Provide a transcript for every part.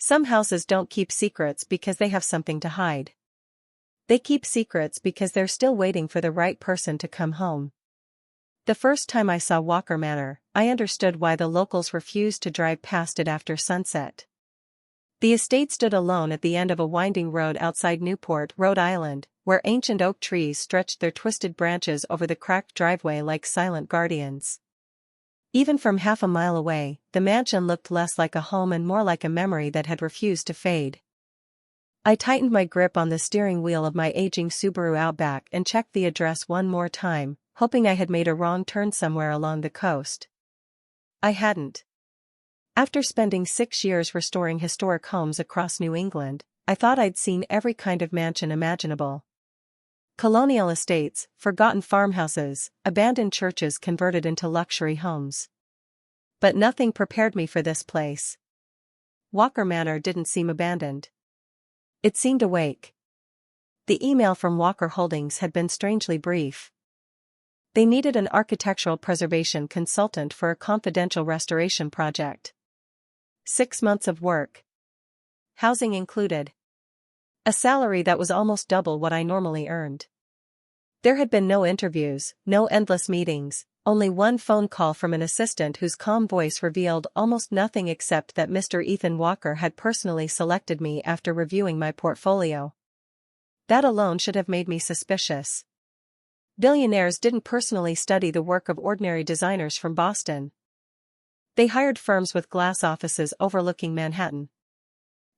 Some houses don't keep secrets because they have something to hide. They keep secrets because they're still waiting for the right person to come home. The first time I saw Walker Manor, I understood why the locals refused to drive past it after sunset. The estate stood alone at the end of a winding road outside Newport, Rhode Island, where ancient oak trees stretched their twisted branches over the cracked driveway like silent guardians. Even from half a mile away, the mansion looked less like a home and more like a memory that had refused to fade. I tightened my grip on the steering wheel of my aging Subaru Outback and checked the address one more time, hoping I had made a wrong turn somewhere along the coast. I hadn't. After spending 6 years restoring historic homes across New England, I thought I'd seen every kind of mansion imaginable. Colonial estates, forgotten farmhouses, abandoned churches converted into luxury homes. But nothing prepared me for this place. Walker Manor didn't seem abandoned. It seemed awake. The email from Walker Holdings had been strangely brief. They needed an architectural preservation consultant for a confidential restoration project. 6 months of work. Housing included. A salary that was almost double what I normally earned. There had been no interviews, no endless meetings, only one phone call from an assistant whose calm voice revealed almost nothing except that Mr. Ethan Walker had personally selected me after reviewing my portfolio. That alone should have made me suspicious. Billionaires didn't personally study the work of ordinary designers from Boston. They hired firms with glass offices overlooking Manhattan.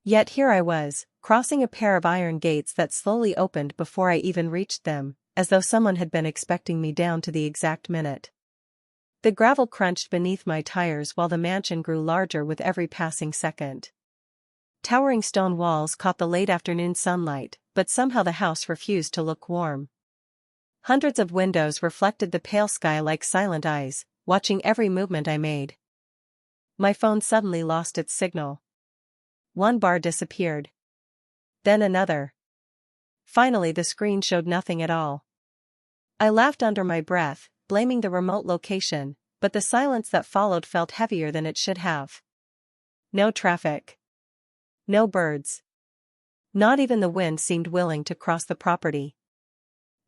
Yet here I was, crossing a pair of iron gates that slowly opened before I even reached them, as though someone had been expecting me down to the exact minute. The gravel crunched beneath my tires while the mansion grew larger with every passing second. Towering stone walls caught the late afternoon sunlight, but somehow the house refused to look warm. Hundreds of windows reflected the pale sky like silent eyes, watching every movement I made. My phone suddenly lost its signal. One bar disappeared. Then another. Finally the screen showed nothing at all. I laughed under my breath, blaming the remote location, but the silence that followed felt heavier than it should have. No traffic. No birds. Not even the wind seemed willing to cross the property.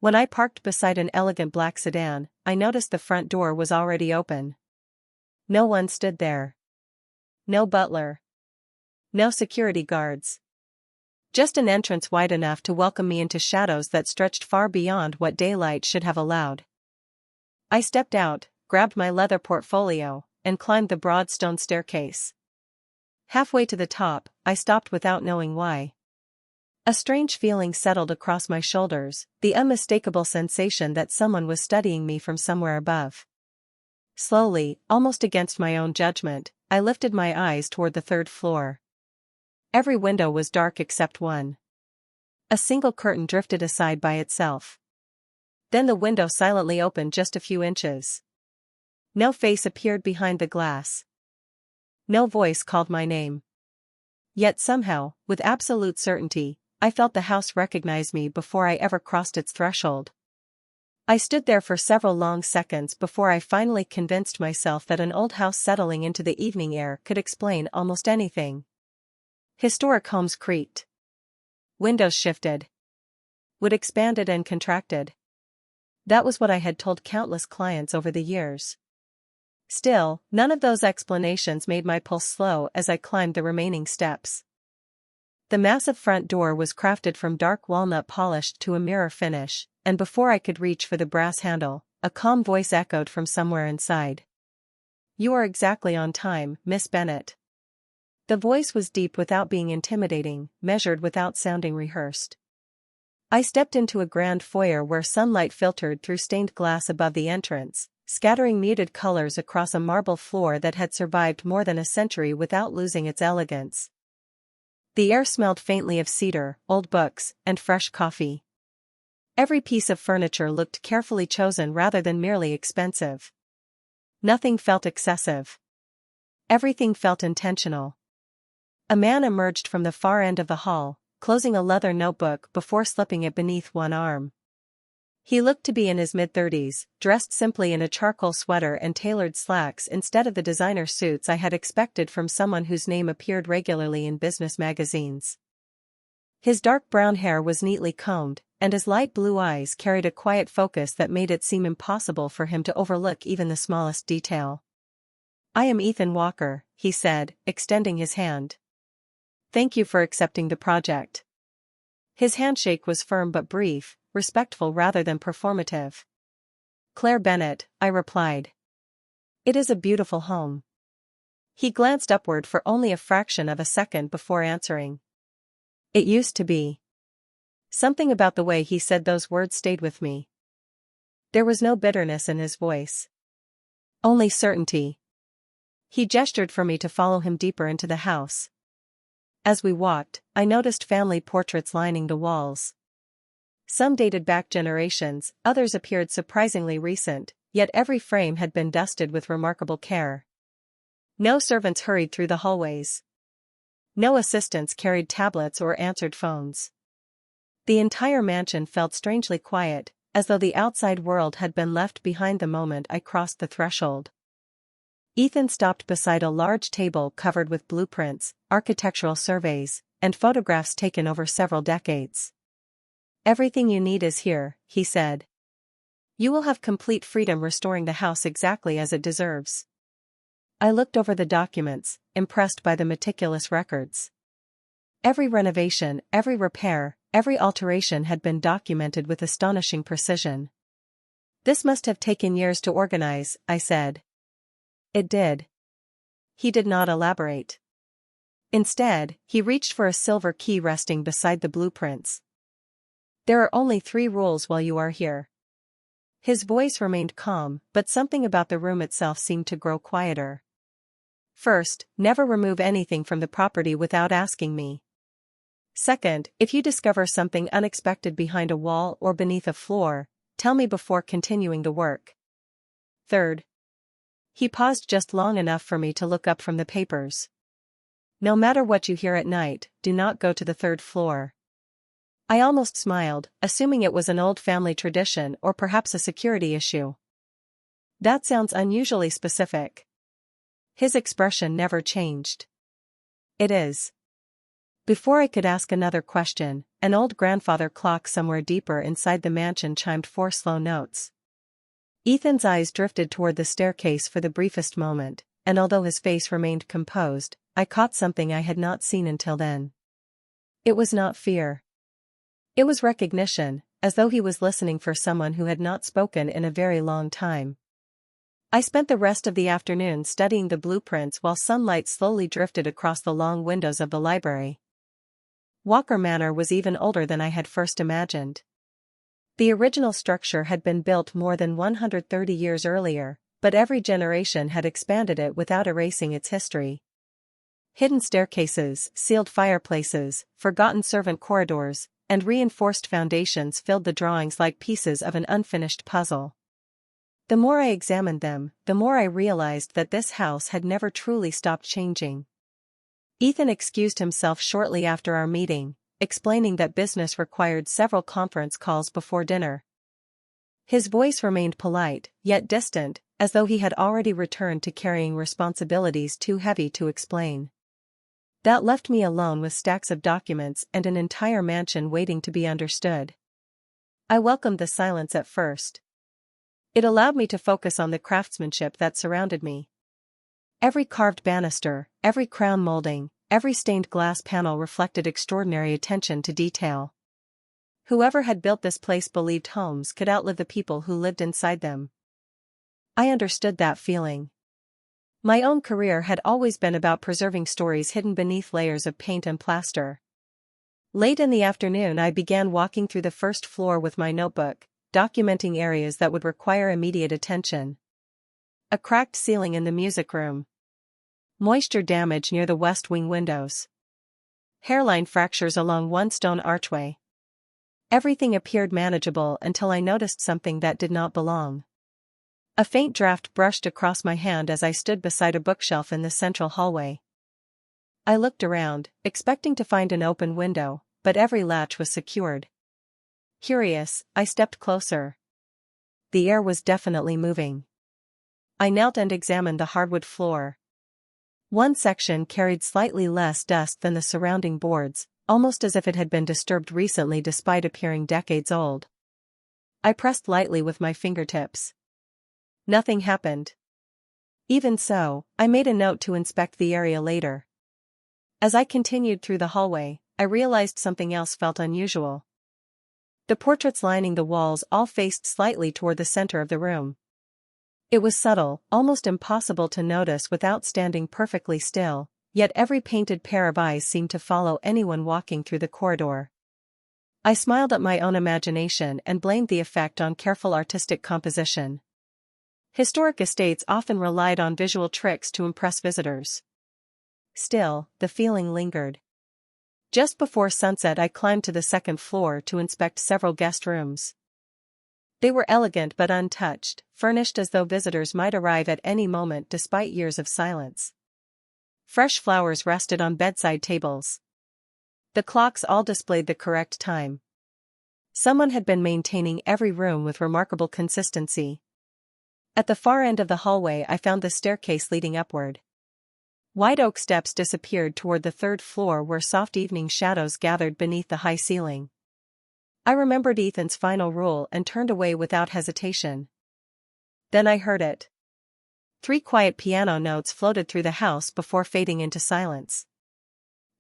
When I parked beside an elegant black sedan, I noticed the front door was already open. No one stood there. No butler. No security guards. Just an entrance wide enough to welcome me into shadows that stretched far beyond what daylight should have allowed. I stepped out, grabbed my leather portfolio, and climbed the broad stone staircase. Halfway to the top, I stopped without knowing why. A strange feeling settled across my shoulders, the unmistakable sensation that someone was studying me from somewhere above. Slowly, almost against my own judgment, I lifted my eyes toward the third floor. Every window was dark except one. A single curtain drifted aside by itself. Then the window silently opened just a few inches. No face appeared behind the glass. No voice called my name. Yet somehow, with absolute certainty, I felt the house recognize me before I ever crossed its threshold. I stood there for several long seconds before I finally convinced myself that an old house settling into the evening air could explain almost anything. Historic homes creaked. Windows shifted. Wood expanded and contracted. That was what I had told countless clients over the years. Still, none of those explanations made my pulse slow as I climbed the remaining steps. The massive front door was crafted from dark walnut polished to a mirror finish, and before I could reach for the brass handle, a calm voice echoed from somewhere inside. "You are exactly on time, Miss Bennet." The voice was deep without being intimidating, measured without sounding rehearsed. I stepped into a grand foyer where sunlight filtered through stained glass above the entrance, scattering muted colors across a marble floor that had survived more than a century without losing its elegance. The air smelled faintly of cedar, old books, and fresh coffee. Every piece of furniture looked carefully chosen rather than merely expensive. Nothing felt excessive. Everything felt intentional. A man emerged from the far end of the hall, closing a leather notebook before slipping it beneath one arm. He looked to be in his mid-30s, dressed simply in a charcoal sweater and tailored slacks instead of the designer suits I had expected from someone whose name appeared regularly in business magazines. His dark brown hair was neatly combed, and his light blue eyes carried a quiet focus that made it seem impossible for him to overlook even the smallest detail. "I am Ethan Walker," he said, extending his hand. "Thank you for accepting the project." His handshake was firm but brief, respectful rather than performative. "Claire Bennett," I replied. "It is a beautiful home." He glanced upward for only a fraction of a second before answering. "It used to be." Something about the way he said those words stayed with me. There was no bitterness in his voice. Only certainty. He gestured for me to follow him deeper into the house. As we walked, I noticed family portraits lining the walls. Some dated back generations, others appeared surprisingly recent, yet every frame had been dusted with remarkable care. No servants hurried through the hallways. No assistants carried tablets or answered phones. The entire mansion felt strangely quiet, as though the outside world had been left behind the moment I crossed the threshold. Ethan stopped beside a large table covered with blueprints, architectural surveys, and photographs taken over several decades. "Everything you need is here," he said. "You will have complete freedom restoring the house exactly as it deserves." I looked over the documents, impressed by the meticulous records. Every renovation, every repair, every alteration had been documented with astonishing precision. "This must have taken years to organize," I said. "It did." He did not elaborate. Instead, he reached for a silver key resting beside the blueprints. "There are only 3 rules while you are here." His voice remained calm, but something about the room itself seemed to grow quieter. "First, never remove anything from the property without asking me. Second, if you discover something unexpected behind a wall or beneath a floor, tell me before continuing the work. Third." He paused just long enough for me to look up from the papers. "No matter what you hear at night, do not go to the 3rd floor." I almost smiled, assuming it was an old family tradition or perhaps a security issue. "That sounds unusually specific." His expression never changed. "It is." Before I could ask another question, an old grandfather clock somewhere deeper inside the mansion chimed 4 slow notes. Ethan's eyes drifted toward the staircase for the briefest moment, and although his face remained composed, I caught something I had not seen until then. It was not fear. It was recognition, as though he was listening for someone who had not spoken in a very long time. I spent the rest of the afternoon studying the blueprints while sunlight slowly drifted across the long windows of the library. Walker Manor was even older than I had first imagined. The original structure had been built more than 130 years earlier, but every generation had expanded it without erasing its history. Hidden staircases, sealed fireplaces, forgotten servant corridors, and reinforced foundations filled the drawings like pieces of an unfinished puzzle. The more I examined them, the more I realized that this house had never truly stopped changing. Ethan excused himself shortly after our meeting, explaining that business required several conference calls before dinner. His voice remained polite, yet distant, as though he had already returned to carrying responsibilities too heavy to explain. That left me alone with stacks of documents and an entire mansion waiting to be understood. I welcomed the silence at first. It allowed me to focus on the craftsmanship that surrounded me. Every carved banister, every crown molding, every stained glass panel reflected extraordinary attention to detail. Whoever had built this place believed homes could outlive the people who lived inside them. I understood that feeling. My own career had always been about preserving stories hidden beneath layers of paint and plaster. Late in the afternoon I began walking through the 1st floor with my notebook, documenting areas that would require immediate attention. A cracked ceiling in the music room. Moisture damage near the west wing windows. Hairline fractures along one stone archway. Everything appeared manageable until I noticed something that did not belong. A faint draft brushed across my hand as I stood beside a bookshelf in the central hallway. I looked around, expecting to find an open window, but every latch was secured. Curious, I stepped closer. the air was definitely moving. I knelt and examined the hardwood floor. One section carried slightly less dust than the surrounding boards, almost as if it had been disturbed recently despite appearing decades old. I pressed lightly with my fingertips. Nothing happened. Even so, I made a note to inspect the area later. As I continued through the hallway, I realized something else felt unusual. The portraits lining the walls all faced slightly toward the center of the room. It was subtle, almost impossible to notice without standing perfectly still, yet every painted pair of eyes seemed to follow anyone walking through the corridor. I smiled at my own imagination and blamed the effect on careful artistic composition. Historic estates often relied on visual tricks to impress visitors. Still, the feeling lingered. Just before sunset I climbed to the second floor to inspect several guest rooms. They were elegant but untouched, furnished as though visitors might arrive at any moment despite years of silence. Fresh flowers rested on bedside tables. The clocks all displayed the correct time. Someone had been maintaining every room with remarkable consistency. At the far end of the hallway I found the staircase leading upward. White oak steps disappeared toward the third floor where soft evening shadows gathered beneath the high ceiling. I remembered Ethan's final rule and turned away without hesitation. Then I heard it. 3 quiet piano notes floated through the house before fading into silence.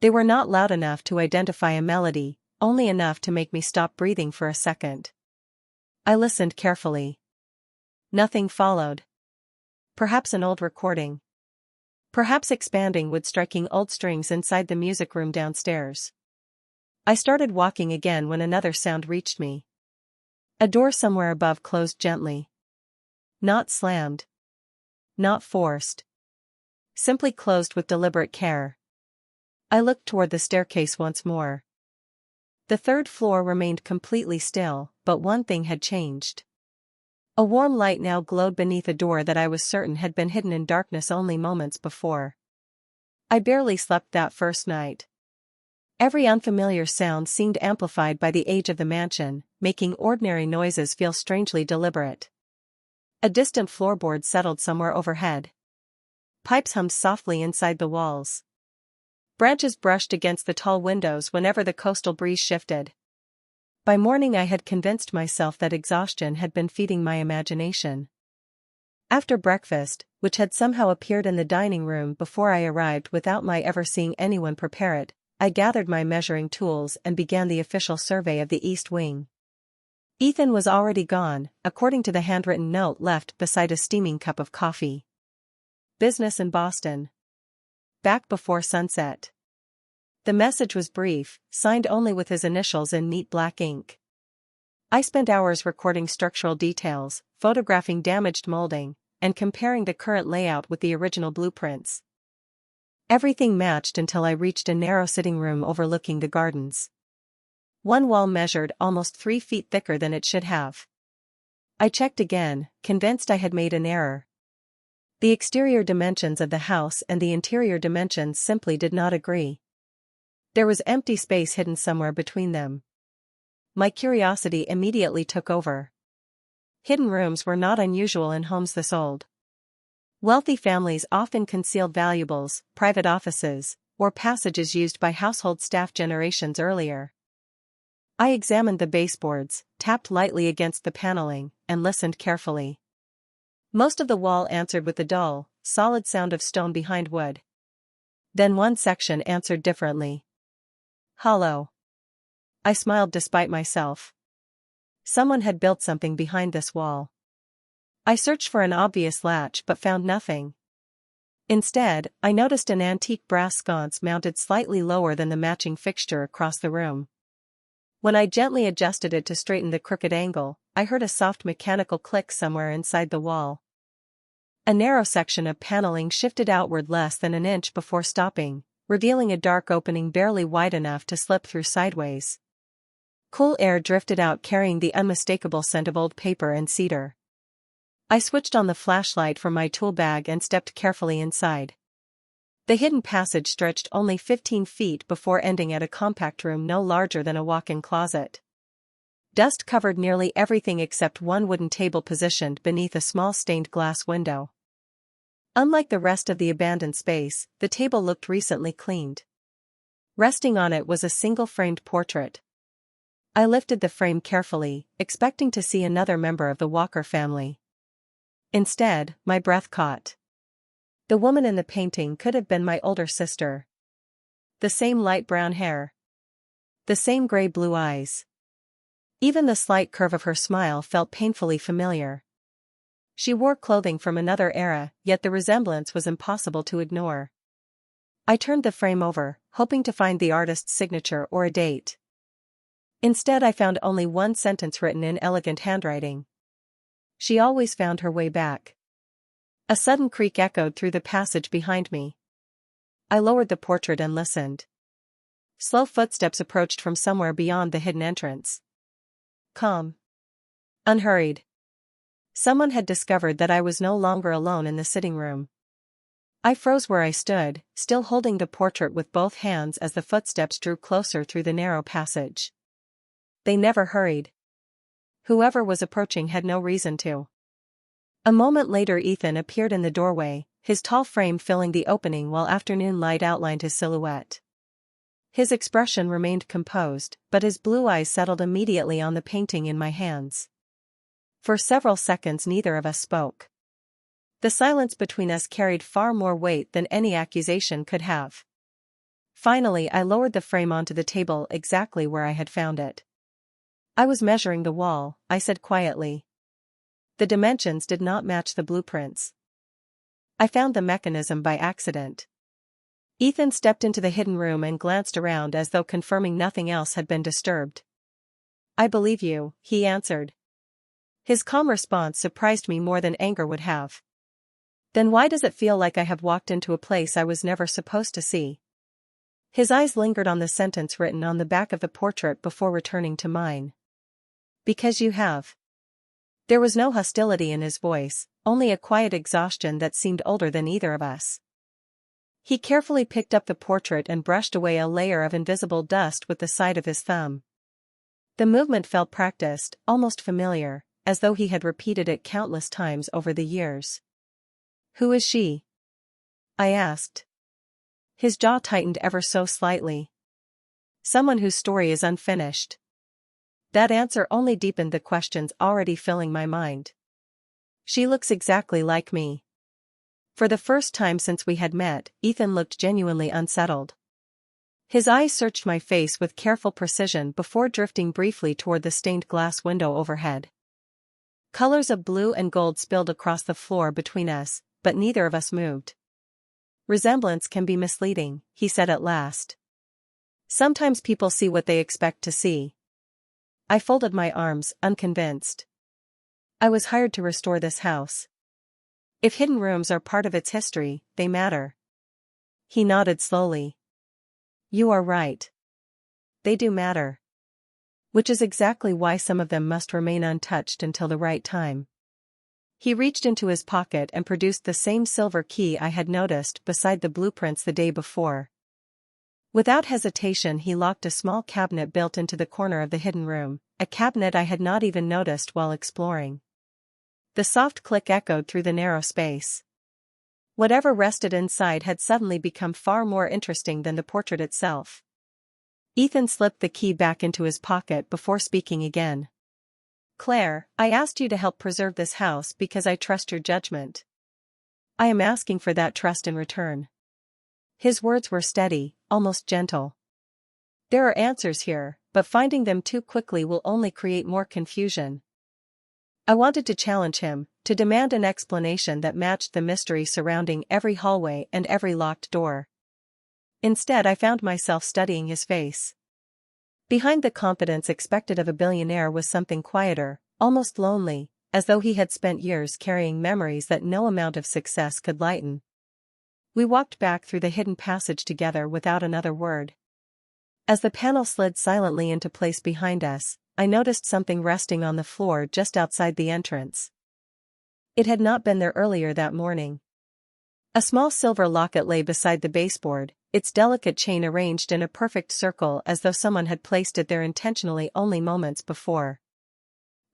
They were not loud enough to identify a melody, only enough to make me stop breathing for a second. I listened carefully. Nothing followed. Perhaps an old recording. Perhaps expanding wood striking old strings inside the music room downstairs. I started walking again when another sound reached me. A door somewhere above closed gently. Not slammed. Not forced. Simply closed with deliberate care. I looked toward the staircase once more. The third floor remained completely still, but one thing had changed. A warm light now glowed beneath a door that I was certain had been hidden in darkness only moments before. I barely slept that first night. Every unfamiliar sound seemed amplified by the age of the mansion, making ordinary noises feel strangely deliberate. A distant floorboard settled somewhere overhead. Pipes hummed softly inside the walls. Branches brushed against the tall windows whenever the coastal breeze shifted. By morning I had convinced myself that exhaustion had been feeding my imagination. After breakfast, which had somehow appeared in the dining room before I arrived without my ever seeing anyone prepare it, I gathered my measuring tools and began the official survey of the East Wing. Ethan was already gone, according to the handwritten note left beside a steaming cup of coffee. Business in Boston. Back before sunset. The message was brief, signed only with his initials in neat black ink. I spent hours recording structural details, photographing damaged molding, and comparing the current layout with the original blueprints. Everything matched until I reached a narrow sitting room overlooking the gardens. One wall measured almost 3 feet thicker than it should have. I checked again, convinced I had made an error. The exterior dimensions of the house and the interior dimensions simply did not agree. There was empty space hidden somewhere between them. My curiosity immediately took over. Hidden rooms were not unusual in homes this old. Wealthy families often concealed valuables, private offices, or passages used by household staff generations earlier. I examined the baseboards, tapped lightly against the paneling, and listened carefully. Most of the wall answered with the dull, solid sound of stone behind wood. Then one section answered differently. Hollow. I smiled despite myself. Someone had built something behind this wall. I searched for an obvious latch but found nothing. Instead, I noticed an antique brass sconce mounted slightly lower than the matching fixture across the room. When I gently adjusted it to straighten the crooked angle, I heard a soft mechanical click somewhere inside the wall. A narrow section of paneling shifted outward less than an inch before stopping, revealing a dark opening barely wide enough to slip through sideways. Cool air drifted out carrying the unmistakable scent of old paper and cedar. I switched on the flashlight from my tool bag and stepped carefully inside. The hidden passage stretched only 15 feet before ending at a compact room no larger than a walk-in closet. Dust covered nearly everything except one wooden table positioned beneath a small stained glass window. Unlike the rest of the abandoned space, the table looked recently cleaned. Resting on it was a single framed portrait. I lifted the frame carefully, expecting to see another member of the Walker family. Instead, my breath caught. The woman in the painting could have been my older sister. The same light brown hair. The same gray-blue eyes. Even the slight curve of her smile felt painfully familiar. She wore clothing from another era, yet the resemblance was impossible to ignore. I turned the frame over, hoping to find the artist's signature or a date. Instead, I found only one sentence written in elegant handwriting. She always found her way back. A sudden creak echoed through the passage behind me. I lowered the portrait and listened. Slow footsteps approached from somewhere beyond the hidden entrance. Calm. Unhurried. Someone had discovered that I was no longer alone in the sitting room. I froze where I stood, still holding the portrait with both hands as the footsteps drew closer through the narrow passage. They never hurried. Whoever was approaching had no reason to. A moment later, Ethan appeared in the doorway, his tall frame filling the opening while afternoon light outlined his silhouette. His expression remained composed, but his blue eyes settled immediately on the painting in my hands. For several seconds neither of us spoke. The silence between us carried far more weight than any accusation could have. Finally, I lowered the frame onto the table exactly where I had found it. I was measuring the wall, I said quietly. The dimensions did not match the blueprints. I found the mechanism by accident. Ethan stepped into the hidden room and glanced around as though confirming nothing else had been disturbed. I believe you, he answered. His calm response surprised me more than anger would have. Then why does it feel like I have walked into a place I was never supposed to see? His eyes lingered on the sentence written on the back of the portrait before returning to mine. Because you have. There was no hostility in his voice, only a quiet exhaustion that seemed older than either of us. He carefully picked up the portrait and brushed away a layer of invisible dust with the side of his thumb. The movement felt practiced, almost familiar, as though he had repeated it countless times over the years. Who is she? I asked. His jaw tightened ever so slightly. Someone whose story is unfinished. That answer only deepened the questions already filling my mind. She looks exactly like me. For the first time since we had met, Ethan looked genuinely unsettled. His eyes searched my face with careful precision before drifting briefly toward the stained glass window overhead. Colors of blue and gold spilled across the floor between us, but neither of us moved. Resemblance can be misleading, he said at last. Sometimes people see what they expect to see. I folded my arms, unconvinced. I was hired to restore this house. If hidden rooms are part of its history, they matter. He nodded slowly. You are right. They do matter. Which is exactly why some of them must remain untouched until the right time. He reached into his pocket and produced the same silver key I had noticed beside the blueprints the day before. Without hesitation, he locked a small cabinet built into the corner of the hidden room, a cabinet I had not even noticed while exploring. The soft click echoed through the narrow space. Whatever rested inside had suddenly become far more interesting than the portrait itself. Ethan slipped the key back into his pocket before speaking again. Claire, I asked you to help preserve this house because I trust your judgment. I am asking for that trust in return. His words were steady, almost gentle. There are answers here, but finding them too quickly will only create more confusion. I wanted to challenge him, to demand an explanation that matched the mystery surrounding every hallway and every locked door. Instead, I found myself studying his face. Behind the confidence expected of a billionaire was something quieter, almost lonely, as though he had spent years carrying memories that no amount of success could lighten. We walked back through the hidden passage together without another word. As the panel slid silently into place behind us, I noticed something resting on the floor just outside the entrance. It had not been there earlier that morning. A small silver locket lay beside the baseboard, its delicate chain arranged in a perfect circle as though someone had placed it there intentionally only moments before.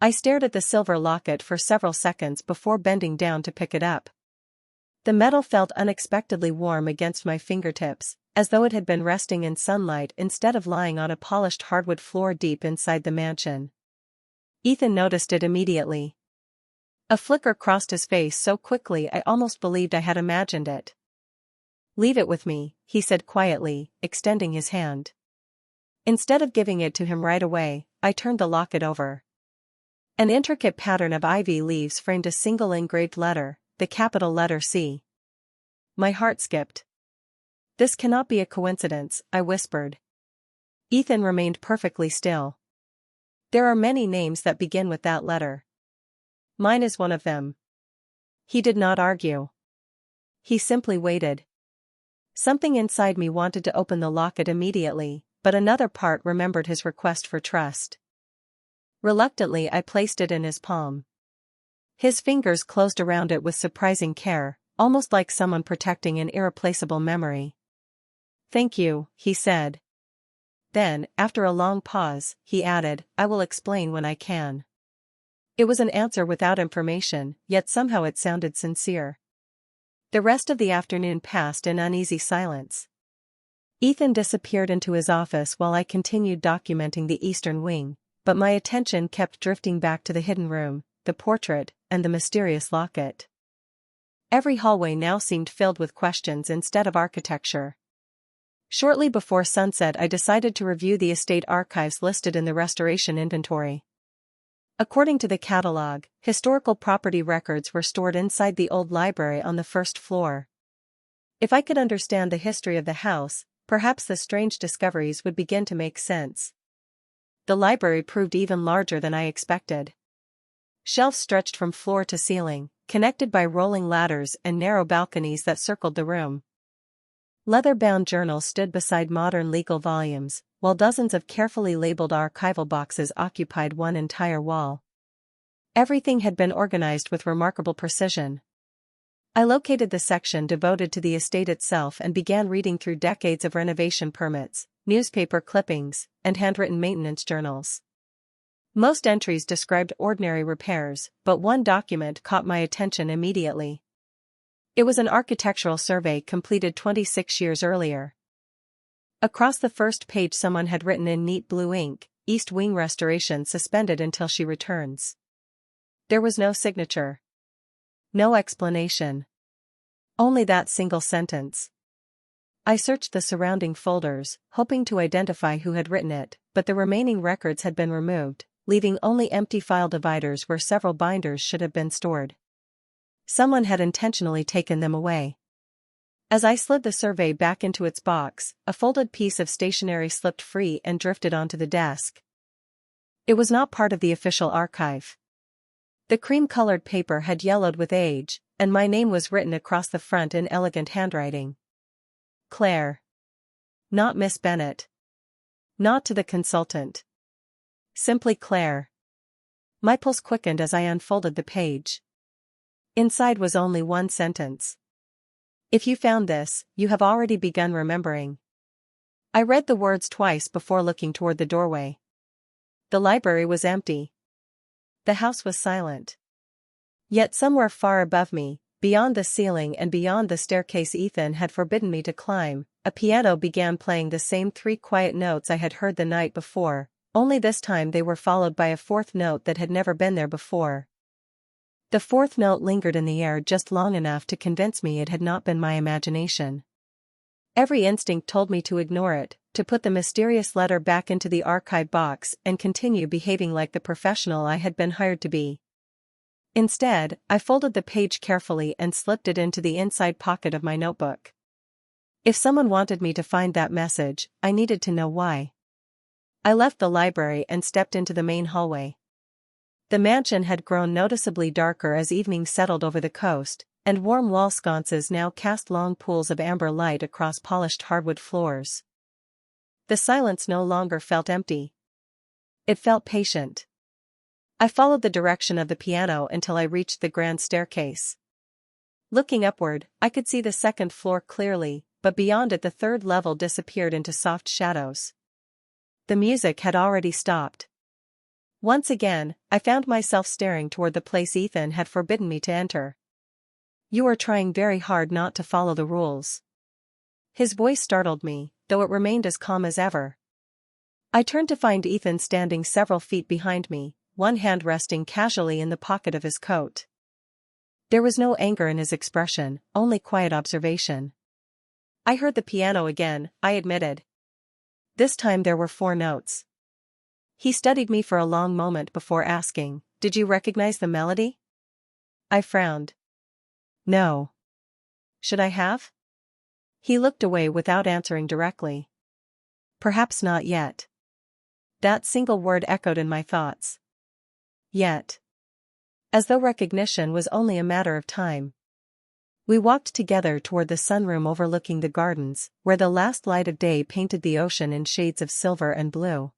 I stared at the silver locket for several seconds before bending down to pick it up. The metal felt unexpectedly warm against my fingertips, as though it had been resting in sunlight instead of lying on a polished hardwood floor deep inside the mansion. Ethan noticed it immediately. A flicker crossed his face so quickly I almost believed I had imagined it. "Leave it with me," he said quietly, extending his hand. Instead of giving it to him right away, I turned the locket over. An intricate pattern of ivy leaves framed a single engraved letter, the capital letter C. My heart skipped. "This cannot be a coincidence," I whispered. Ethan remained perfectly still. "There are many names that begin with that letter. Mine is one of them." He did not argue. He simply waited. Something inside me wanted to open the locket immediately, but another part remembered his request for trust. Reluctantly I placed it in his palm. His fingers closed around it with surprising care, almost like someone protecting an irreplaceable memory. "Thank you," he said. Then, after a long pause, he added, "I will explain when I can." It was an answer without information, yet somehow it sounded sincere. The rest of the afternoon passed in uneasy silence. Ethan disappeared into his office while I continued documenting the eastern wing, but my attention kept drifting back to the hidden room, the portrait, and the mysterious locket. Every hallway now seemed filled with questions instead of architecture. Shortly before sunset I decided to review the estate archives listed in the restoration inventory. According to the catalog, historical property records were stored inside the old library on the first floor. If I could understand the history of the house, perhaps the strange discoveries would begin to make sense. The library proved even larger than I expected. Shelves stretched from floor to ceiling, connected by rolling ladders and narrow balconies that circled the room. Leather-bound journals stood beside modern legal volumes, while dozens of carefully labeled archival boxes occupied one entire wall. Everything had been organized with remarkable precision. I located the section devoted to the estate itself and began reading through decades of renovation permits, newspaper clippings, and handwritten maintenance journals. Most entries described ordinary repairs, but one document caught my attention immediately. It was an architectural survey completed 26 years earlier. Across the first page someone had written in neat blue ink, "East Wing restoration suspended until she returns." There was no signature. No explanation. Only that single sentence. I searched the surrounding folders, hoping to identify who had written it, but the remaining records had been removed, leaving only empty file dividers where several binders should have been stored. Someone had intentionally taken them away. As I slid the survey back into its box, a folded piece of stationery slipped free and drifted onto the desk. It was not part of the official archive. The cream-colored paper had yellowed with age, and my name was written across the front in elegant handwriting. Claire. Not Miss Bennet. Not to the consultant. Simply Claire. My pulse quickened as I unfolded the page. Inside was only one sentence. "If you found this, you have already begun remembering." I read the words twice before looking toward the doorway. The library was empty. The house was silent. Yet somewhere far above me, beyond the ceiling and beyond the staircase Ethan had forbidden me to climb, a piano began playing the same 3 quiet notes I had heard the night before, only this time they were followed by a 4th note that had never been there before. The 4th note lingered in the air just long enough to convince me it had not been my imagination. Every instinct told me to ignore it, to put the mysterious letter back into the archive box and continue behaving like the professional I had been hired to be. Instead, I folded the page carefully and slipped it into the inside pocket of my notebook. If someone wanted me to find that message, I needed to know why. I left the library and stepped into the main hallway. The mansion had grown noticeably darker as evening settled over the coast, and warm wall sconces now cast long pools of amber light across polished hardwood floors. The silence no longer felt empty. It felt patient. I followed the direction of the piano until I reached the grand staircase. Looking upward, I could see the 2nd floor clearly, but beyond it the 3rd level disappeared into soft shadows. The music had already stopped. Once again, I found myself staring toward the place Ethan had forbidden me to enter. You are trying very hard not to follow the rules. His voice startled me, though it remained as calm as ever. I turned to find Ethan standing several feet behind me, one hand resting casually in the pocket of his coat. There was no anger in his expression, only quiet observation. I heard the piano again, I admitted. This time there were 4 notes. He studied me for a long moment before asking, "Did you recognize the melody?" I frowned. No. Should I have? He looked away without answering directly. Perhaps not yet. That single word echoed in my thoughts. Yet. As though recognition was only a matter of time. We walked together toward the sunroom overlooking the gardens, where the last light of day painted the ocean in shades of silver and blue.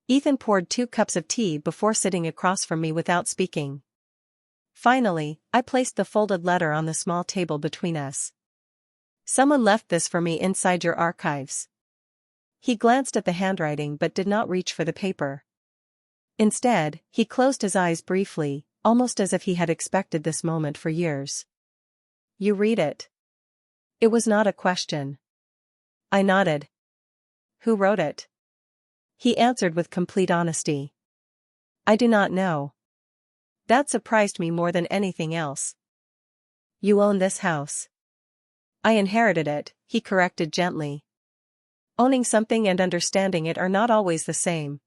Ethan poured 2 cups of tea before sitting across from me without speaking. Finally, I placed the folded letter on the small table between us. Someone left this for me inside your archives. He glanced at the handwriting but did not reach for the paper. Instead, he closed his eyes briefly, almost as if he had expected this moment for years. You read it. It was not a question. I nodded. Who wrote it? He answered with complete honesty. I do not know. That surprised me more than anything else. You own this house. I inherited it, he corrected gently. Owning something and understanding it are not always the same.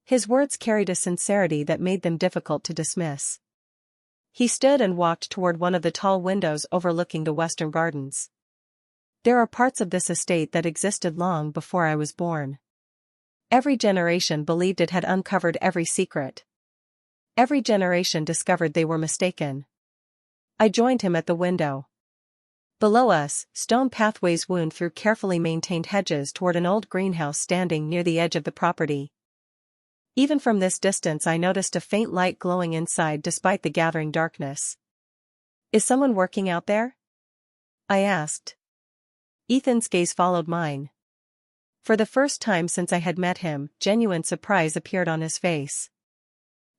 His words carried a sincerity that made them difficult to dismiss. He stood and walked toward one of the tall windows overlooking the western gardens. There are parts of this estate that existed long before I was born. Every generation believed it had uncovered every secret. Every generation discovered they were mistaken. I joined him at the window. Below us, stone pathways wound through carefully maintained hedges toward an old greenhouse standing near the edge of the property. Even from this distance I noticed a faint light glowing inside despite the gathering darkness. Is someone working out there? I asked. Ethan's gaze followed mine. For the first time since I had met him, genuine surprise appeared on his face.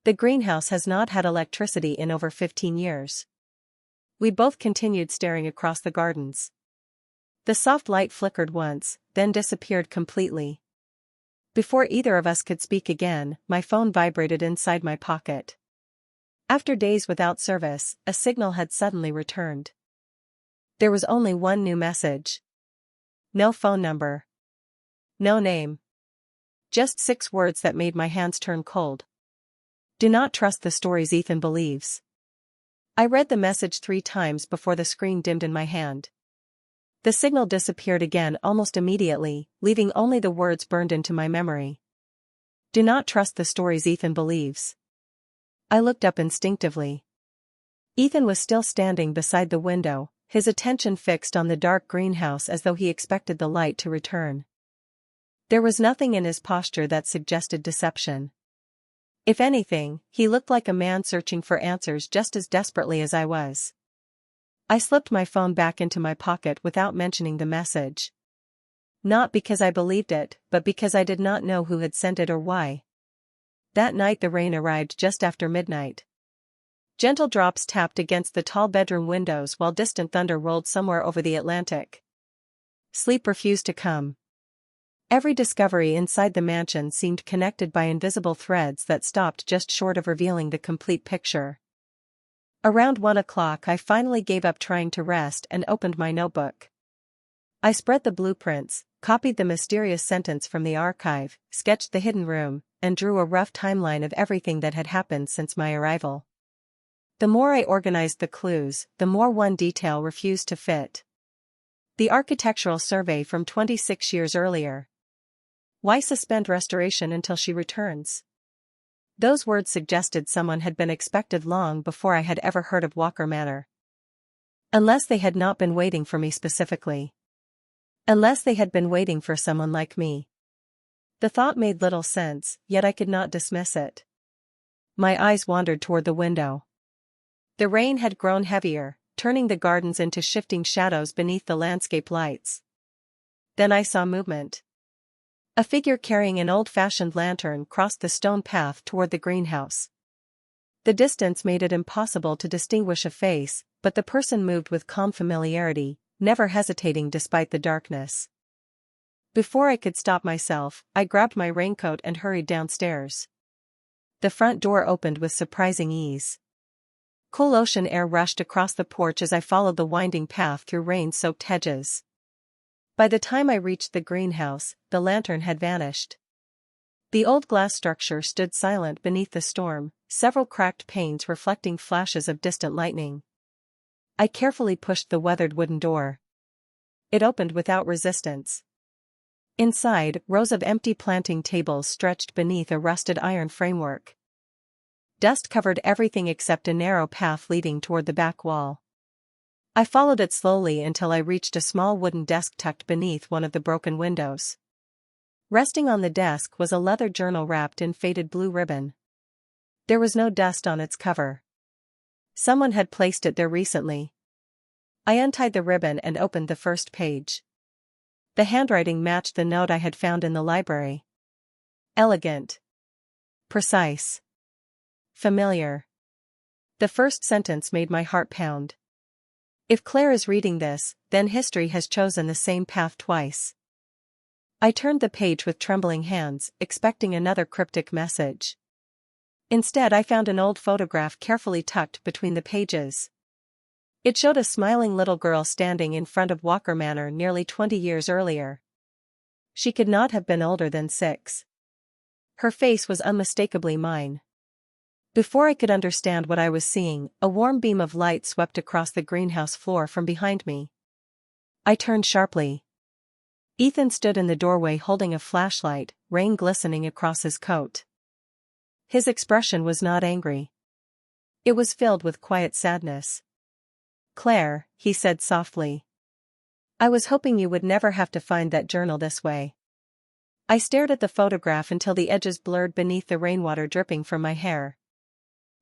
The greenhouse has not had electricity in over 15 years. We both continued staring across the gardens. The soft light flickered once, then disappeared completely. Before either of us could speak again, my phone vibrated inside my pocket. After days without service, a signal had suddenly returned. There was only one new message. No phone number. No name. Just 6 words that made my hands turn cold. Do not trust the stories Ethan believes. I read the message 3 times before the screen dimmed in my hand. The signal disappeared again almost immediately, leaving only the words burned into my memory. Do not trust the stories Ethan believes. I looked up instinctively. Ethan was still standing beside the window, his attention fixed on the dark greenhouse as though he expected the light to return. There was nothing in his posture that suggested deception. If anything, he looked like a man searching for answers just as desperately as I was. I slipped my phone back into my pocket without mentioning the message. Not because I believed it, but because I did not know who had sent it or why. That night the rain arrived just after midnight. Gentle drops tapped against the tall bedroom windows while distant thunder rolled somewhere over the Atlantic. Sleep refused to come. Every discovery inside the mansion seemed connected by invisible threads that stopped just short of revealing the complete picture. Around 1 o'clock I finally gave up trying to rest and opened my notebook. I spread the blueprints, copied the mysterious sentence from the archive, sketched the hidden room, and drew a rough timeline of everything that had happened since my arrival. The more I organized the clues, the more one detail refused to fit. The architectural survey from 26 years earlier. Why suspend restoration until she returns? Those words suggested someone had been expected long before I had ever heard of Walker Manor. Unless they had not been waiting for me specifically. Unless they had been waiting for someone like me. The thought made little sense, yet I could not dismiss it. My eyes wandered toward the window. The rain had grown heavier, turning the gardens into shifting shadows beneath the landscape lights. Then I saw movement. A figure carrying an old-fashioned lantern crossed the stone path toward the greenhouse. The distance made it impossible to distinguish a face, but the person moved with calm familiarity, never hesitating despite the darkness. Before I could stop myself, I grabbed my raincoat and hurried downstairs. The front door opened with surprising ease. Cool ocean air rushed across the porch as I followed the winding path through rain-soaked hedges. By the time I reached the greenhouse, the lantern had vanished. The old glass structure stood silent beneath the storm, several cracked panes reflecting flashes of distant lightning. I carefully pushed the weathered wooden door. It opened without resistance. Inside, rows of empty planting tables stretched beneath a rusted iron framework. Dust covered everything except a narrow path leading toward the back wall. I followed it slowly until I reached a small wooden desk tucked beneath one of the broken windows. Resting on the desk was a leather journal wrapped in faded blue ribbon. There was no dust on its cover. Someone had placed it there recently. I untied the ribbon and opened the first page. The handwriting matched the note I had found in the library. Elegant. Precise. Familiar. The first sentence made my heart pound. If Claire is reading this, then history has chosen the same path twice. I turned the page with trembling hands, expecting another cryptic message. Instead, I found an old photograph carefully tucked between the pages. It showed a smiling little girl standing in front of Walker Manor nearly 20 years earlier. She could not have been older than 6. Her face was unmistakably mine. Before I could understand what I was seeing, a warm beam of light swept across the greenhouse floor from behind me. I turned sharply. Ethan stood in the doorway holding a flashlight, rain glistening across his coat. His expression was not angry. It was filled with quiet sadness. "Claire," he said softly. "I was hoping you would never have to find that journal this way." I stared at the photograph until the edges blurred beneath the rainwater dripping from my hair.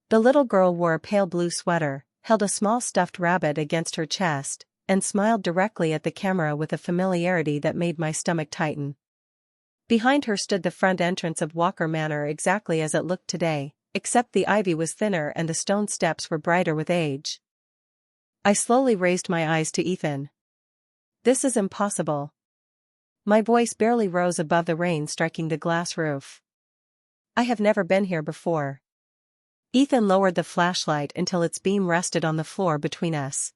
The little girl wore a pale blue sweater, held a small stuffed rabbit against her chest, and smiled directly at the camera with a familiarity that made my stomach tighten. Behind her stood the front entrance of Walker Manor exactly as it looked today, except the ivy was thinner and the stone steps were brighter with age. I slowly raised my eyes to Ethan. "This is impossible." My voice barely rose above the rain striking the glass roof. "I have never been here before." Ethan lowered the flashlight until its beam rested on the floor between us.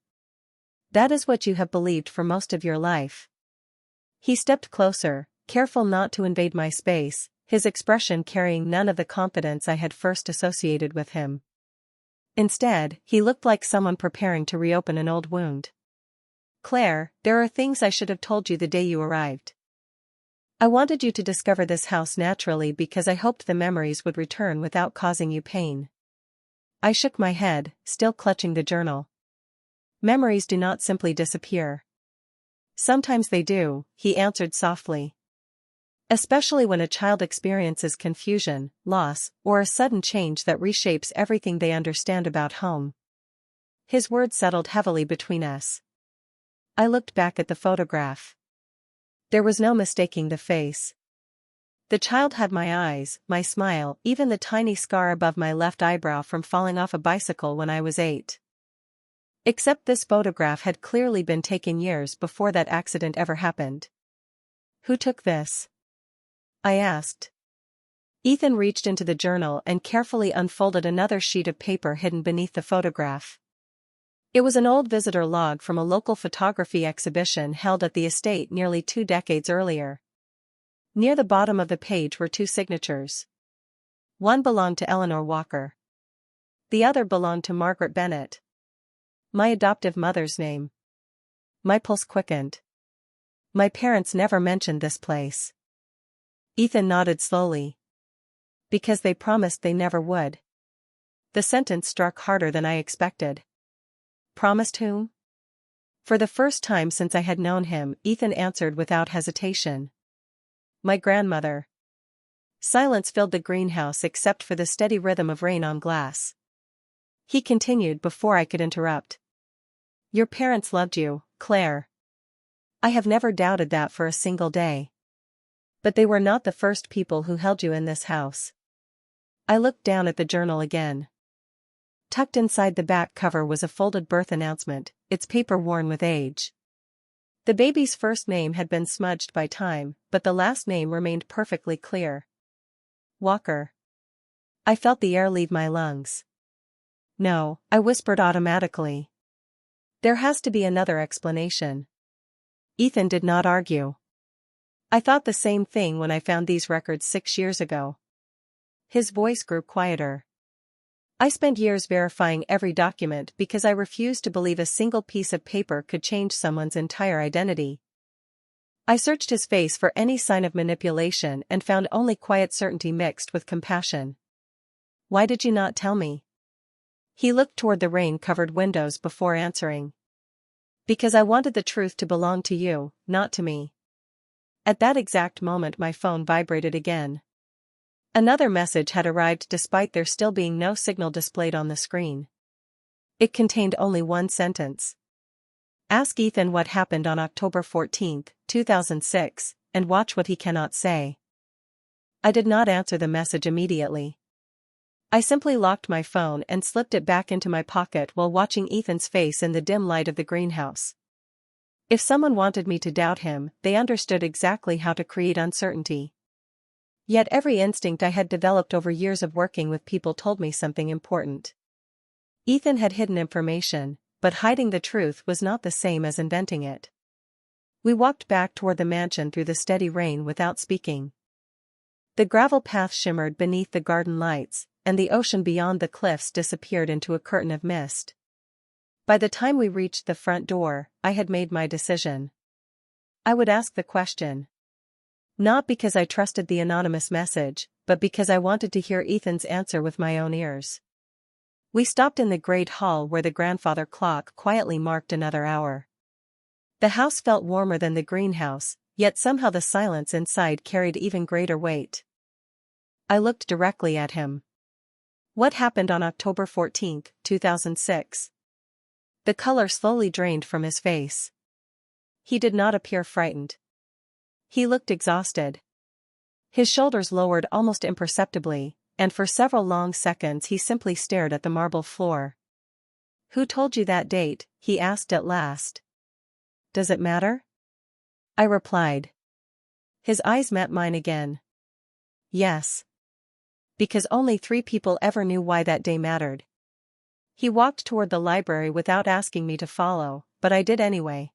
"That is what you have believed for most of your life." He stepped closer, careful not to invade my space, his expression carrying none of the confidence I had first associated with him. Instead, he looked like someone preparing to reopen an old wound. "Claire, there are things I should have told you the day you arrived. I wanted you to discover this house naturally because I hoped the memories would return without causing you pain." I shook my head, still clutching the journal. "Memories do not simply disappear." "Sometimes they do," he answered softly. "Especially when a child experiences confusion, loss, or a sudden change that reshapes everything they understand about home." His words settled heavily between us. I looked back at the photograph. There was no mistaking the face. The child had my eyes, my smile, even the tiny scar above my left eyebrow from falling off a bicycle when I was 8. Except this photograph had clearly been taken years before that accident ever happened. "Who took this?" I asked. Ethan reached into the journal and carefully unfolded another sheet of paper hidden beneath the photograph. It was an old visitor log from a local photography exhibition held at the estate nearly 2 decades earlier. Near the bottom of the page were 2 signatures. One belonged to Eleanor Walker. The other belonged to Margaret Bennett. My adoptive mother's name. My pulse quickened. My parents never mentioned this place. Ethan nodded slowly. "Because they promised they never would." The sentence struck harder than I expected. "Promised whom?" For the first time since I had known him, Ethan answered without hesitation. "My grandmother." Silence filled the greenhouse except for the steady rhythm of rain on glass. He continued before I could interrupt. "Your parents loved you, Claire. I have never doubted that for a single day. But they were not the first people who held you in this house. I looked down at the journal again. Tucked inside the back cover was a folded birth announcement, its paper worn with age. The baby's first name had been smudged by time, but the last name remained perfectly clear. Walker. I felt the air leave my lungs. No, I whispered automatically. There has to be another explanation. Ethan did not argue. I thought the same thing when I found these records 6 years ago. His voice grew quieter. I spent years verifying every document because I refused to believe a single piece of paper could change someone's entire identity. I searched his face for any sign of manipulation and found only quiet certainty mixed with compassion. Why did you not tell me? He looked toward the rain-covered windows before answering. Because I wanted the truth to belong to you, not to me. At that exact moment my phone vibrated again. Another message had arrived despite there still being no signal displayed on the screen. It contained only one sentence. Ask Ethan what happened on October 14, 2006, and watch what he cannot say. I did not answer the message immediately. I simply locked my phone and slipped it back into my pocket while watching Ethan's face in the dim light of the greenhouse. If someone wanted me to doubt him, they understood exactly how to create uncertainty. Yet every instinct I had developed over years of working with people told me something important. Ethan had hidden information, but hiding the truth was not the same as inventing it. We walked back toward the mansion through the steady rain without speaking. The gravel path shimmered beneath the garden lights, and the ocean beyond the cliffs disappeared into a curtain of mist. By the time we reached the front door, I had made my decision. I would ask the question. Not because I trusted the anonymous message, but because I wanted to hear Ethan's answer with my own ears. We stopped in the great hall where the grandfather clock quietly marked another hour. The house felt warmer than the greenhouse, yet somehow the silence inside carried even greater weight. I looked directly at him. What happened on October 14, 2006? The color slowly drained from his face. He did not appear frightened. He looked exhausted. His shoulders lowered almost imperceptibly, and for several long seconds he simply stared at the marble floor. Who told you that date? He asked at last. Does it matter? I replied. His eyes met mine again. Yes. Because only 3 people ever knew why that day mattered. He walked toward the library without asking me to follow, but I did anyway.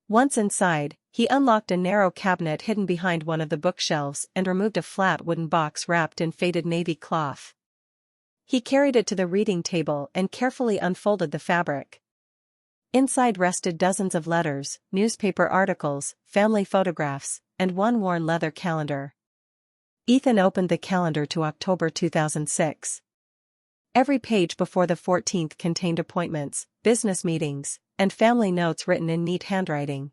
Once inside, he unlocked a narrow cabinet hidden behind one of the bookshelves and removed a flat wooden box wrapped in faded navy cloth. He carried it to the reading table and carefully unfolded the fabric. Inside rested dozens of letters, newspaper articles, family photographs, and one worn leather calendar. Ethan opened the calendar to October 2006. Every page before the 14th contained appointments, business meetings, and family notes written in neat handwriting.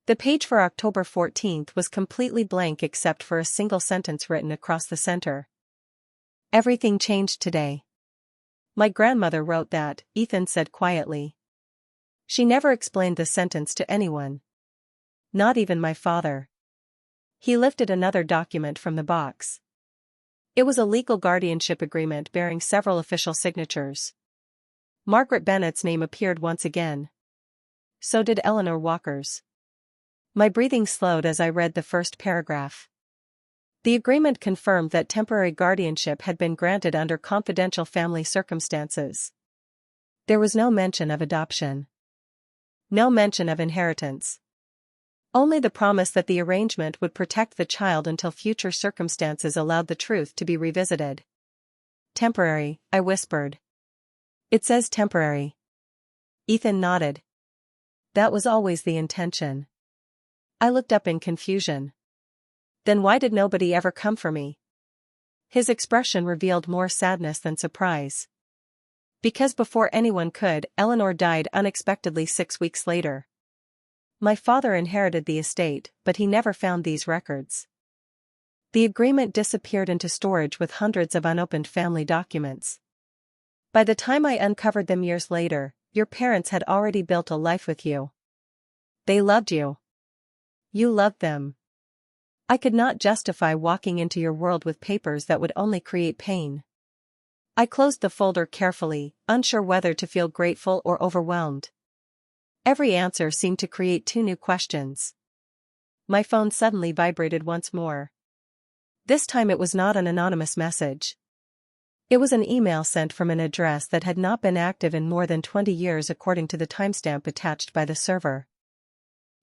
The page for October 14th was completely blank except for a single sentence written across the center. Everything changed today. My grandmother wrote that, Ethan said quietly. She never explained the sentence to anyone. Not even my father. He lifted another document from the box. It was a legal guardianship agreement bearing several official signatures. Margaret Bennett's name appeared once again. So did Eleanor Walker's. My breathing slowed as I read the first paragraph. The agreement confirmed that temporary guardianship had been granted under confidential family circumstances. There was no mention of adoption. No mention of inheritance. Only the promise that the arrangement would protect the child until future circumstances allowed the truth to be revisited. Temporary, I whispered. It says temporary. Ethan nodded. That was always the intention. I looked up in confusion. Then why did nobody ever come for me? His expression revealed more sadness than surprise. Because before anyone could, Eleanor died unexpectedly 6 weeks later. My father inherited the estate, but he never found these records. The agreement disappeared into storage with hundreds of unopened family documents. By the time I uncovered them years later, your parents had already built a life with you. They loved you. You loved them. I could not justify walking into your world with papers that would only create pain. I closed the folder carefully, unsure whether to feel grateful or overwhelmed. Every answer seemed to create two new questions. My phone suddenly vibrated once more. This time it was not an anonymous message. It was an email sent from an address that had not been active in more than 20 years according to the timestamp attached by the server.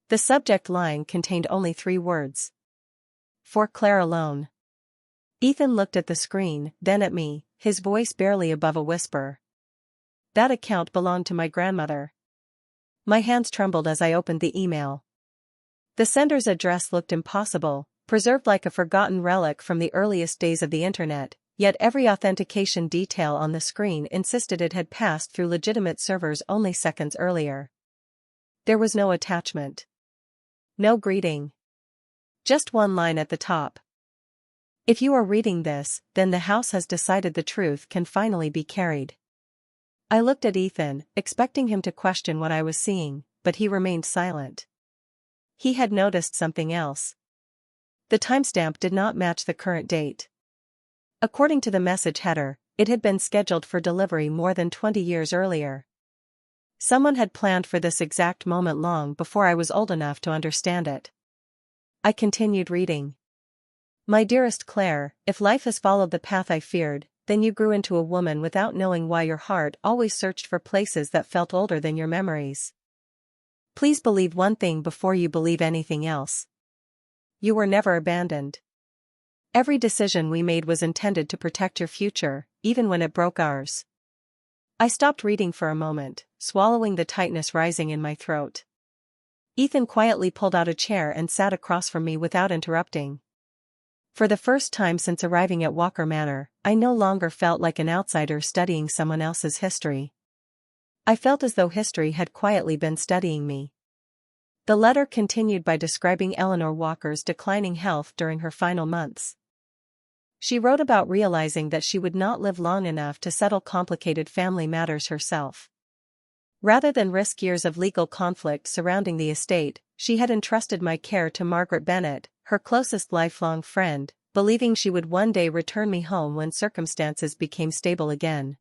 The subject line contained only 3 words. For Claire alone. Ethan looked at the screen, then at me, his voice barely above a whisper. That account belonged to my grandmother. My hands trembled as I opened the email. The sender's address looked impossible, preserved like a forgotten relic from the earliest days of the internet, yet every authentication detail on the screen insisted it had passed through legitimate servers only seconds earlier. There was no attachment. No greeting. Just one line at the top. If you are reading this, then the house has decided the truth can finally be carried. I looked at Ethan, expecting him to question what I was seeing, but he remained silent. He had noticed something else. The timestamp did not match the current date. According to the message header, it had been scheduled for delivery more than 20 years earlier. Someone had planned for this exact moment long before I was old enough to understand it. I continued reading. My dearest Claire, if life has followed the path I feared, then you grew into a woman without knowing why your heart always searched for places that felt older than your memories. Please believe one thing before you believe anything else. You were never abandoned. Every decision we made was intended to protect your future, even when it broke ours. I stopped reading for a moment, swallowing the tightness rising in my throat. Ethan quietly pulled out a chair and sat across from me without interrupting. For the first time since arriving at Walker Manor, I no longer felt like an outsider studying someone else's history. I felt as though history had quietly been studying me. The letter continued by describing Eleanor Walker's declining health during her final months. She wrote about realizing that she would not live long enough to settle complicated family matters herself. Rather than risk years of legal conflict surrounding the estate, she had entrusted my care to Margaret Bennett, her closest lifelong friend, believing she would one day return me home when circumstances became stable again.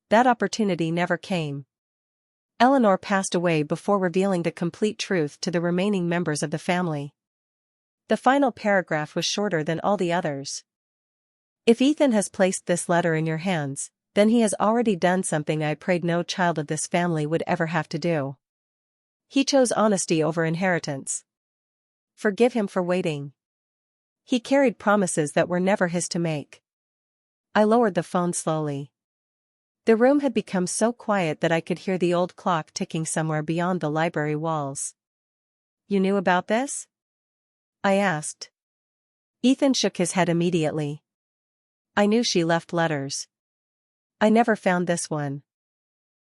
That opportunity never came. Eleanor passed away before revealing the complete truth to the remaining members of the family. The final paragraph was shorter than all the others. If Ethan has placed this letter in your hands, then he has already done something I prayed no child of this family would ever have to do. He chose honesty over inheritance. Forgive him for waiting. He carried promises that were never his to make. I lowered the phone slowly. The room had become so quiet that I could hear the old clock ticking somewhere beyond the library walls. You knew about this? I asked. Ethan shook his head immediately. I knew she left letters. I never found this one.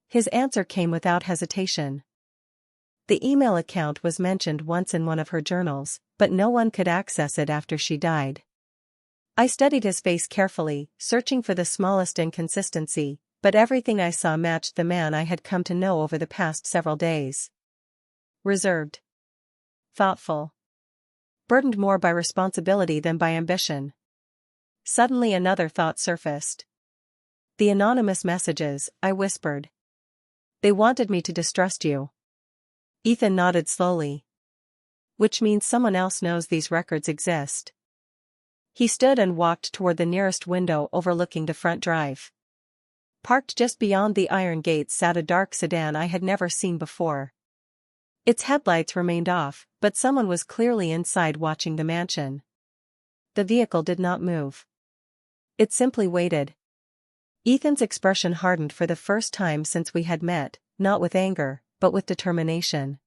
His answer came without hesitation. The email account was mentioned once in one of her journals, but no one could access it after she died. I studied his face carefully, searching for the smallest inconsistency, but everything I saw matched the man I had come to know over the past several days. Reserved. Thoughtful. Burdened more by responsibility than by ambition. Suddenly another thought surfaced. The anonymous messages, I whispered. They wanted me to distrust you. Ethan nodded slowly. Which means someone else knows these records exist. He stood and walked toward the nearest window overlooking the front drive. Parked just beyond the iron gates sat a dark sedan I had never seen before. Its headlights remained off, but someone was clearly inside watching the mansion. The vehicle did not move. It simply waited. Ethan's expression hardened for the first time since we had met, not with anger, but with determination.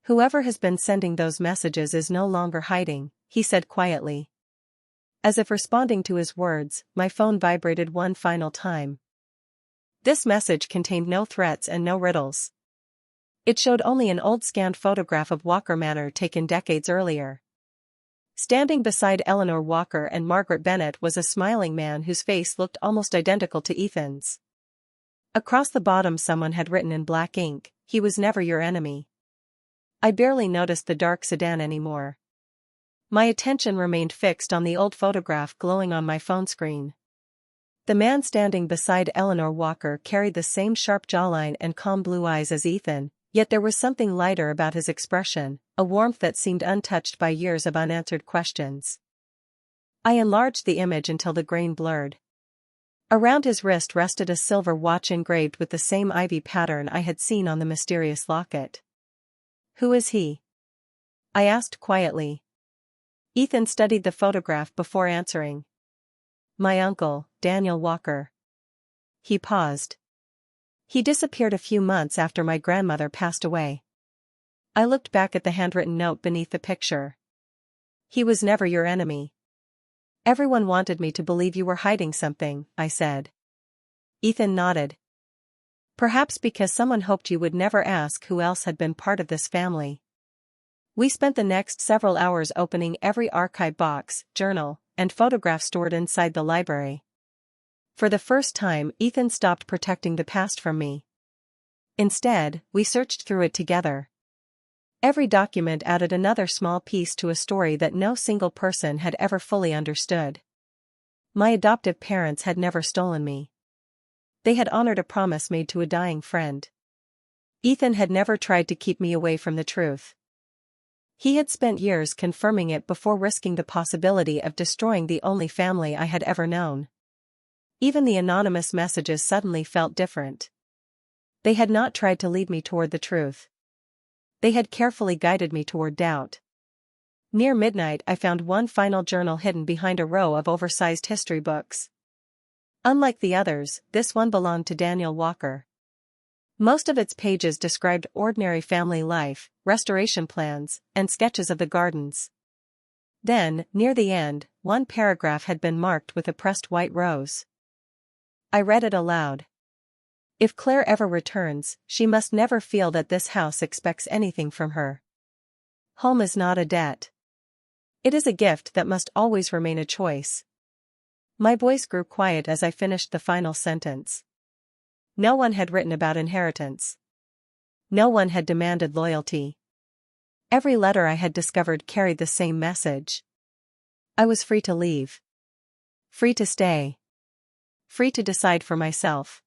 Whoever has been sending those messages is no longer hiding, he said quietly. As if responding to his words, my phone vibrated one final time. This message contained no threats and no riddles. It showed only an old scanned photograph of Walker Manor taken decades earlier. Standing beside Eleanor Walker and Margaret Bennett was a smiling man whose face looked almost identical to Ethan's. Across the bottom someone had written in black ink, "He was never your enemy." I barely noticed the dark sedan anymore. My attention remained fixed on the old photograph glowing on my phone screen. The man standing beside Eleanor Walker carried the same sharp jawline and calm blue eyes as Ethan, yet there was something lighter about his expression, a warmth that seemed untouched by years of unanswered questions. I enlarged the image until the grain blurred. Around his wrist rested a silver watch engraved with the same ivy pattern I had seen on the mysterious locket. "Who is he?" I asked quietly. Ethan studied the photograph before answering. "My uncle, Daniel Walker." He paused. "He disappeared a few months after my grandmother passed away." I looked back at the handwritten note beneath the picture. "He was never your enemy." "Everyone wanted me to believe you were hiding something," I said. Ethan nodded. "Perhaps because someone hoped you would never ask who else had been part of this family." We spent the next several hours opening every archive box, journal, and photograph stored inside the library. For the first time, Ethan stopped protecting the past from me. Instead, we searched through it together. Every document added another small piece to a story that no single person had ever fully understood. My adoptive parents had never stolen me. They had honored a promise made to a dying friend. Ethan had never tried to keep me away from the truth. He had spent years confirming it before risking the possibility of destroying the only family I had ever known. Even the anonymous messages suddenly felt different. They had not tried to lead me toward the truth. They had carefully guided me toward doubt. Near midnight I found one final journal hidden behind a row of oversized history books. Unlike the others, this one belonged to Daniel Walker. Most of its pages described ordinary family life, restoration plans, and sketches of the gardens. Then, near the end, one paragraph had been marked with a pressed white rose. I read it aloud. "If Claire ever returns, she must never feel that this house expects anything from her. Home is not a debt. It is a gift that must always remain a choice." My voice grew quiet as I finished the final sentence. No one had written about inheritance. No one had demanded loyalty. Every letter I had discovered carried the same message. I was free to leave. Free to stay. Free to decide for myself.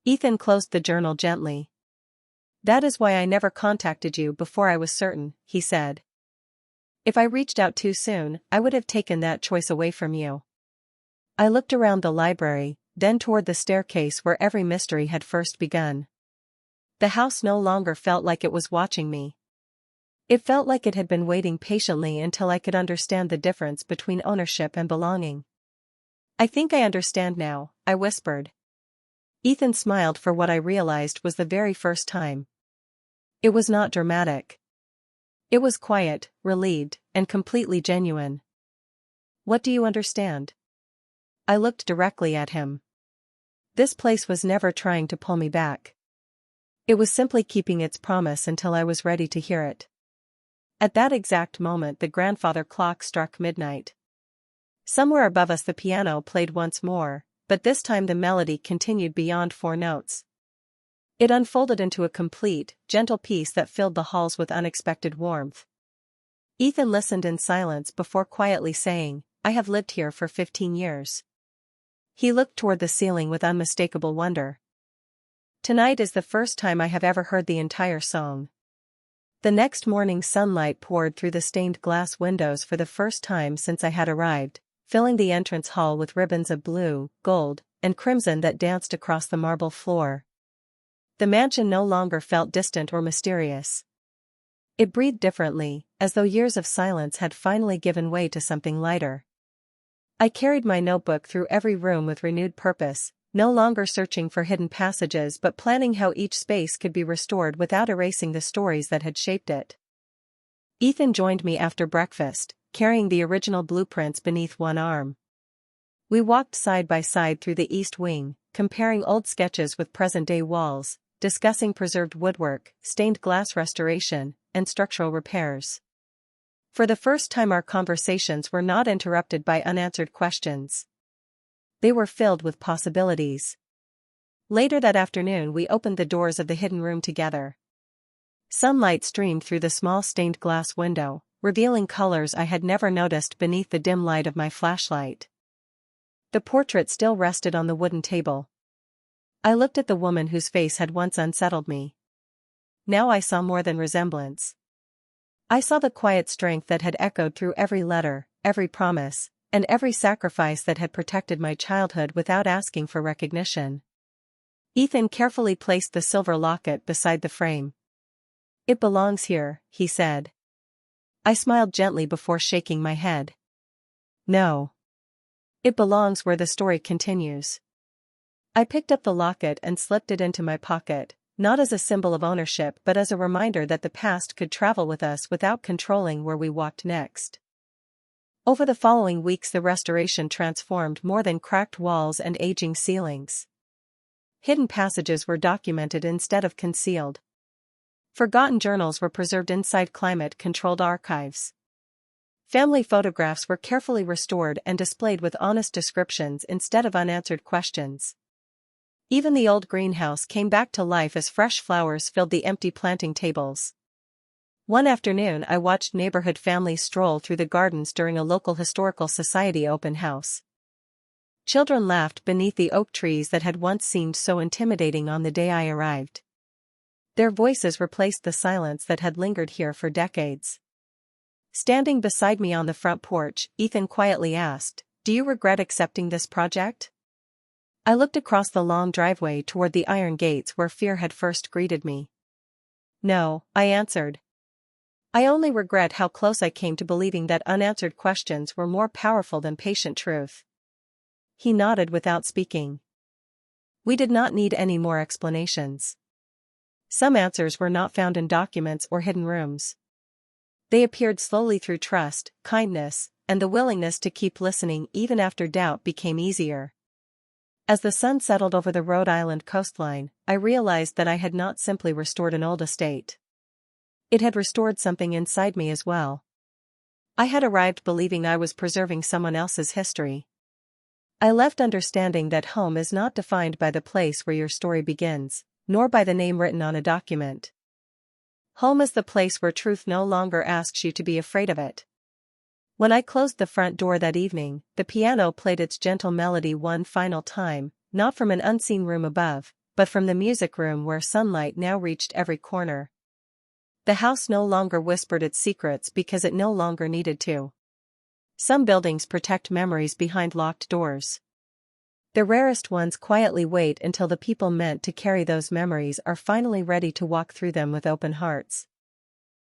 Ethan closed the journal gently. "That is why I never contacted you before I was certain," he said. "If I reached out too soon, I would have taken that choice away from you." I looked around the library, then toward the staircase where every mystery had first begun. The house no longer felt like it was watching me. It felt like it had been waiting patiently until I could understand the difference between ownership and belonging. "I think I understand now," I whispered. Ethan smiled for what I realized was the very first time. It was not dramatic. It was quiet, relieved, and completely genuine. "What do you understand?" I looked directly at him. This place was never trying to pull me back. It was simply keeping its promise until I was ready to hear it. At that exact moment the grandfather clock struck midnight. Somewhere above us the piano played once more, but this time the melody continued beyond 4 notes. It unfolded into a complete, gentle piece that filled the halls with unexpected warmth. Ethan listened in silence before quietly saying, "I have lived here for 15 years. He looked toward the ceiling with unmistakable wonder. "Tonight is the first time I have ever heard the entire song." The next morning sunlight poured through the stained glass windows for the first time since I had arrived, filling the entrance hall with ribbons of blue, gold, and crimson that danced across the marble floor. The mansion no longer felt distant or mysterious. It breathed differently, as though years of silence had finally given way to something lighter. I carried my notebook through every room with renewed purpose, no longer searching for hidden passages but planning how each space could be restored without erasing the stories that had shaped it. Ethan joined me after breakfast, carrying the original blueprints beneath one arm. We walked side by side through the East Wing, comparing old sketches with present-day walls, discussing preserved woodwork, stained glass restoration, and structural repairs. For the first time our conversations were not interrupted by unanswered questions. They were filled with possibilities. Later that afternoon we opened the doors of the hidden room together. Sunlight streamed through the small stained glass window, revealing colors I had never noticed beneath the dim light of my flashlight. The portrait still rested on the wooden table. I looked at the woman whose face had once unsettled me. Now I saw more than resemblance. I saw the quiet strength that had echoed through every letter, every promise, and every sacrifice that had protected my childhood without asking for recognition. Ethan carefully placed the silver locket beside the frame. "It belongs here," he said. I smiled gently before shaking my head. "No. It belongs where the story continues." I picked up the locket and slipped it into my pocket, not as a symbol of ownership but as a reminder that the past could travel with us without controlling where we walked next. Over the following weeks the restoration transformed more than cracked walls and aging ceilings. Hidden passages were documented instead of concealed. Forgotten journals were preserved inside climate-controlled archives. Family photographs were carefully restored and displayed with honest descriptions instead of unanswered questions. Even the old greenhouse came back to life as fresh flowers filled the empty planting tables. One afternoon I watched neighborhood families stroll through the gardens during a local historical society open house. Children laughed beneath the oak trees that had once seemed so intimidating on the day I arrived. Their voices replaced the silence that had lingered here for decades. Standing beside me on the front porch, Ethan quietly asked, "Do you regret accepting this project?" I looked across the long driveway toward the iron gates where fear had first greeted me. "No," I answered. "I only regret how close I came to believing that unanswered questions were more powerful than patient truth." He nodded without speaking. We did not need any more explanations. Some answers were not found in documents or hidden rooms. They appeared slowly through trust, kindness, and the willingness to keep listening even after doubt became easier. As the sun settled over the Rhode Island coastline, I realized that I had not simply restored an old estate. It had restored something inside me as well. I had arrived believing I was preserving someone else's history. I left understanding that home is not defined by the place where your story begins, nor by the name written on a document. Home is the place where truth no longer asks you to be afraid of it. When I closed the front door that evening, the piano played its gentle melody one final time, not from an unseen room above, but from the music room where sunlight now reached every corner. The house no longer whispered its secrets because it no longer needed to. Some buildings protect memories behind locked doors. The rarest ones quietly wait until the people meant to carry those memories are finally ready to walk through them with open hearts.